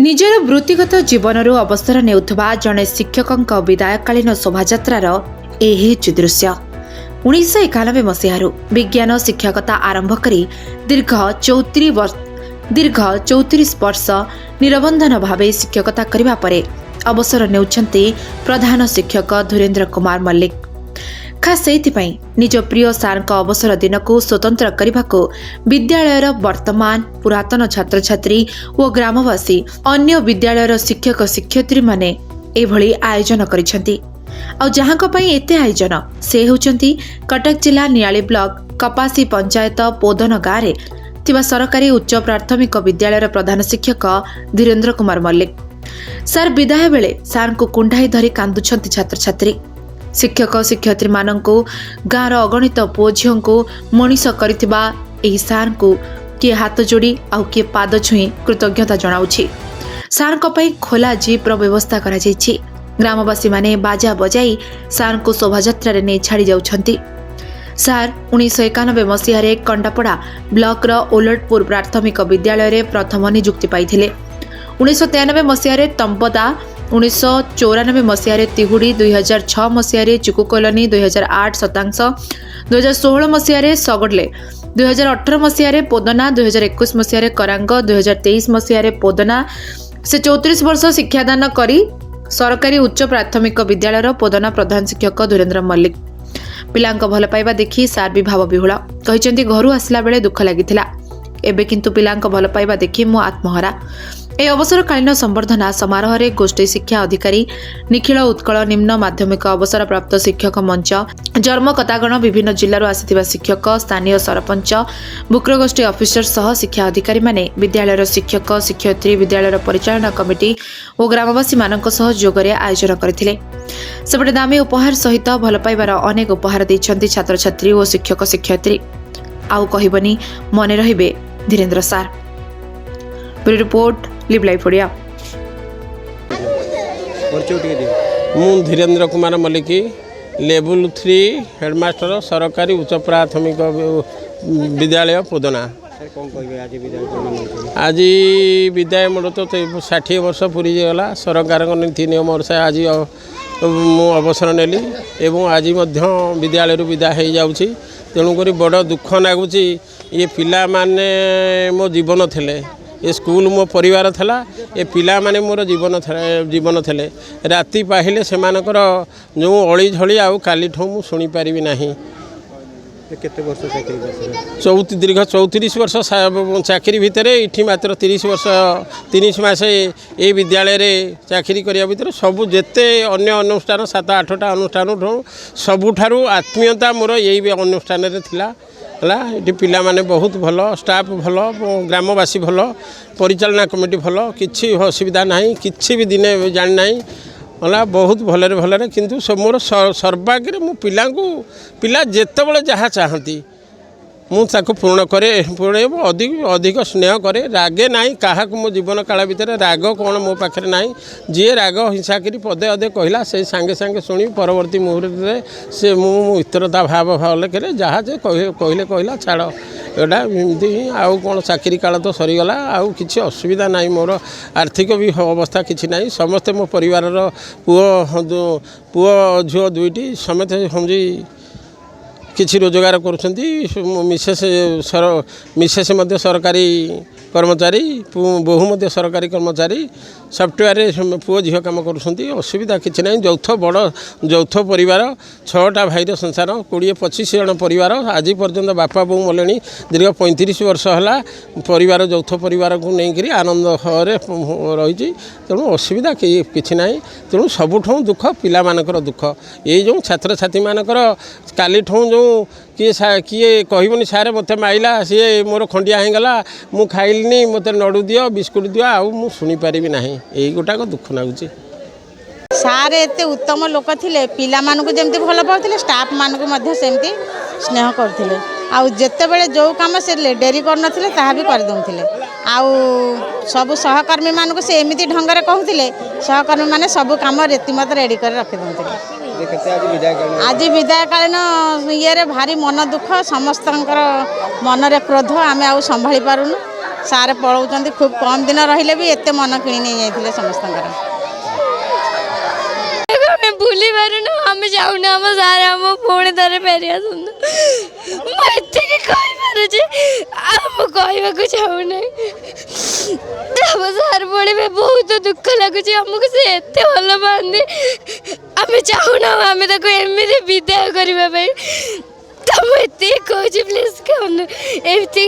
ନିଜର ବୃତ୍ତିଗତ ଜୀବନରୁ ଅବସର ନେଉଥିବା ଜଣେ ଶିକ୍ଷକଙ୍କ ବିଦାୟକାଳୀନ ଶୋଭାଯାତ୍ରାର ଏହି ହେଉଛି ଦୃଶ୍ୟ। 1991 ମସିହାରୁ ବିଜ୍ଞାନ ଶିକ୍ଷକତା ଆରମ୍ଭ କରି ଦୀର୍ଘ 34 ବର୍ଷ ନିରବନ୍ଧନ ଭାବେ ଶିକ୍ଷକତା କରିବା ପରେ ଅବସର ନେଉଛନ୍ତି ପ୍ରଧାନ ଶିକ୍ଷକ ଧୀରେନ୍ଦ୍ର କୁମାର ମଲ୍ଲିକ। ଖାସ୍ ସେଇଥିପାଇଁ ନିଜ ପ୍ରିୟ ସାର୍ଙ୍କ ଅବସର ଦିନକୁ ସ୍ୱତନ୍ତ୍ର କରିବାକୁ ବିଦ୍ୟାଳୟର ବର୍ତ୍ତମାନ ପୁରାତନ ଛାତ୍ରଛାତ୍ରୀ ଓ ଗ୍ରାମବାସୀ ଅନ୍ୟ ବିଦ୍ୟାଳୟର ଶିକ୍ଷକ ଶିକ୍ଷୟିତ୍ରୀମାନେ ଏଭଳି ଆୟୋଜନ କରିଛନ୍ତି। ଆଉ ଯାହାଙ୍କ ପାଇଁ ଏତେ ଆୟୋଜନ ସେ ହେଉଛନ୍ତି କଟକ ଜିଲ୍ଲା ନିଆଳି ବ୍ଲକ କପାସୀ ପଞ୍ଚାୟତ ପୋଦନ ଗାଁରେ ଥିବା ସରକାରୀ ଉଚ୍ଚ ପ୍ରାଥମିକ ବିଦ୍ୟାଳୟର ପ୍ରଧାନ ଶିକ୍ଷକ ଧୀରେନ୍ଦ୍ର କୁମାର ମଲ୍ଲିକ। ସାର୍ ବିଦାୟ ବେଳେ ସାର୍ଙ୍କୁ କୁଣ୍ଢାଇ ଧରି କାନ୍ଦୁଛନ୍ତି ଛାତ୍ରଛାତ୍ରୀ। ଶିକ୍ଷକ ଶିକ୍ଷୟିତ୍ରୀମାନଙ୍କୁ ଗାଁର ଅଗଣିତ ପୁଅ ଝିଅଙ୍କୁ ମଣିଷ କରିଥିବା ଏହି ସାର୍ଙ୍କୁ କିଏ ହାତ ଯୋଡ଼ି ଆଉ କିଏ ପାଦ ଛୁଇଁ କୃତଜ୍ଞତା ଜଣାଉଛି। ସାର୍ଙ୍କ ପାଇଁ ଖୋଲା ଜିପ୍ର ବ୍ୟବସ୍ଥା କରାଯାଇଛି। ଗ୍ରାମବାସୀମାନେ ବାଜା ବଜାଇ ସାର୍ଙ୍କୁ ଶୋଭାଯାତ୍ରାରେ ନେଇ ଛାଡ଼ି ଯାଉଛନ୍ତି। ସାର୍ 1991 ମସିହାରେ କଣ୍ଡାପଡ଼ା ବ୍ଲକର ଓଲଟପୁର ପ୍ରାଥମିକ ବିଦ୍ୟାଳୟରେ ପ୍ରଥମ ନିଯୁକ୍ତି ପାଇଥିଲେ। 1993 ମସିହାରେ ତମ୍ପଦା, 1994 ମସିହାରେ ତିହୁଡ଼ି, 2006 ମସିହାରେ ଚିକୁ କଲୋନୀ, 2008 ଶତାଂଶ, 2016 ମସିହାରେ ସଗଡ଼ଲେ, 2018 ମସିହାରେ ପୋଦନା, 2021 ମସିହାରେ କରାଙ୍ଗ, 2023 ମସିହାରେ ପୋଦନା। ସେ 34 ବର୍ଷ ଶିକ୍ଷାଦାନ କରି ସରକାରୀ ଉଚ୍ଚ ପ୍ରାଥମିକ ବିଦ୍ୟାଳୟର ପୋଦନା ପ୍ରଧାନ ଶିକ୍ଷକ ଧୀରେନ୍ଦ୍ର ମଲ୍ଲିକ। ପିଲାଙ୍କ ଭଲ ପାଇବା ଦେଖି ସାର୍ ବି ଭାବବିହ୍ୱଳ। କହିଛନ୍ତି, ଘରୁ ଆସିଲା ବେଳେ ଦୁଃଖ ଲାଗିଥିଲା, ଏବେ କିନ୍ତୁ ପିଲାଙ୍କ ଭଲ ପାଇବା ଦେଖି ମୁଁ ଆତ୍ମହରା। ଏହି ଅବସରକାଳୀନ ସମ୍ବର୍ଦ୍ଧନା ସମାରୋହରେ ଗୋଷ୍ଠୀ ଶିକ୍ଷା ଅଧିକାରୀ, ନିଖିଳ ଉତ୍କଳ ନିମ୍ନ ମାଧ୍ୟମିକ ଅବସରପ୍ରାପ୍ତ ଶିକ୍ଷକ ମଞ୍ଚ, ଜନ୍ମକତାଗଣ, ବିଭିନ୍ନ ଜିଲ୍ଲାରୁ ଆସିଥିବା ଶିକ୍ଷକ, ସ୍ଥାନୀୟ ସରପଞ୍ଚ, ବୁକ୍ରଗୋଷ୍ଠୀ ଅଫିସର ସହ ଶିକ୍ଷା ଅଧିକାରୀମାନେ, ବିଦ୍ୟାଳୟର ଶିକ୍ଷକ ଶିକ୍ଷୟିତ୍ରୀ, ବିଦ୍ୟାଳୟର ପରିଚାଳନା କମିଟି ଓ ଗ୍ରାମବାସୀମାନଙ୍କ ସହ ଯୋଗରେ ଆୟୋଜନ କରିଥିଲେ। ସେପଟେ ଦାମୀ ଉପହାର ସହିତ ଭଲ ପାଇବାର ଅନେକ ଉପହାର ଦେଇଛନ୍ତି ଛାତ୍ରଛାତ୍ରୀ ଓ ଶିକ୍ଷକ ଶିକ୍ଷୟିତ୍ରୀ। ଆଉ କହିବନି, ମନେ ରହିବେ Dhirendra sir. Report live life Odia. मु धीरेन्द्र कुमार मल्लिक, लेवल 3 हेडमास्टर सरकारी उच्च प्राथमिक विद्यालय पोदना। आज विदाय मोर तो 60 वर्ष पूरी गला। सरकार नीति नियम अनुसार आज मु अवसर नेली एवं आज विद्यालय विदा हो जाऊँगी। तेणुक बड़ दुख लगुच। ये पिला माने मो जीवन थे, ये स्कूल मो परिवार थला, ये पिला माने मोर जीवन थे। राति पाहिले से जो अली झली आउ काली ठो मु शुणी पारि नहीं। दीर्घ 34 वर्ष चाकरी भितर इठी मात्र 30 वर्ष 30 मास ये विद्यालय रे चाकरी करिया भितर सबु जेते अन्य अनुष्ठान 7-8टा अनुष्ठान सबुठारु आत्मीयता मोर यही अनुष्ठान रे थिला। ये पिला माने बहुत भल, स्टाफ भल, ग्रामवासी भल, परिचालना कमिटी भल, किसी असुविधा नहीं, किसी भी दिने जानी नहीं है। बहुत भलरे भलरे किंतु मोर सर्वाग्रे मो पिला जेते बड़े जहाँ चाहती मुझे पूर्ण करे, अधिक स्नेह करे, रागे ना क्या मो जीवन काल भितर राग कौन मो पाखे ना। जी राग हिंसा करी पदे अदे कहला से सांगे सांगे शुणी परवर्ती मुहूर्त से मित्रता भाव भाव लेखे जहाँ जे कहले कहला छाड़ एटा एमती आउ कौन चाकरी काल तो सरीगला। आउ किसी असुविधा ना, मोर आर्थिक भी अवस्था किसी ना। समस्ते मो परिवार पुओ झील दुईटी समेत समझी किसी रोजगार करुँच। मिसेस सरकारी कर्मचारी, बहु मध्य सरकारी कर्मचारी, सफ्टवेयर पुओ झील कम कर। असुविधा किसी ना। यौथ परिवार 6टा भाईर संसार 20-25 जन परिवार। आज पर्यंत बापा बो मले दीर्घ 35 वर्ष है परिवार यौथ परिवार को लेकर आनंद रही। तेणु असुविधा किसी ना। तेणु सबुठ दुख पिला मानकर दुख। ये जो छात्र छात्री मानकर काली ठों जो किए कहबनी सारे मत माइला सी मोर खंडिया होगला मु खाइलनी मत नड़ू दियो बिस्कुट दियो आउ मु शुणी पारि ना। यही गोटाक दुख लगुच। सारे एते उत्तम लोक थिले, पिला मानकु जेमती भल पाउथिले, स्टाफ मानकु मध्ये सेमती स्नेह करथिले। आउ जेते बेले जो काम से डेरी कर नथिले ताहा भी कर दउथिले। आउ सब सहकर्मी मानकु से एमिति ढंगरे कहउथिले, सहकर्मी माने सब काम रीतिमत रेडी कर रखि दउथिले। आज विदाय कालीन ये भारी मन दुख, समस्त मन रे क्रोध आमे आउ संभाली पारुनु। सारे पलाउଛନ୍ତି खूब कम दिन रहिले भी एते मन किणी नहीं जाइथिले समस्तंकर हमें भूली पारुना आम जाऊना आम सारे आम पुणी थे फेरी आसत मुझे कहीपे आम कहवाक चाहूना आम सार पड़े बहुत दुख लगुच आमको से एत भल पाती आम चाहूना आम एमती विदाय करने मुझे कहूँ प्लीज एमती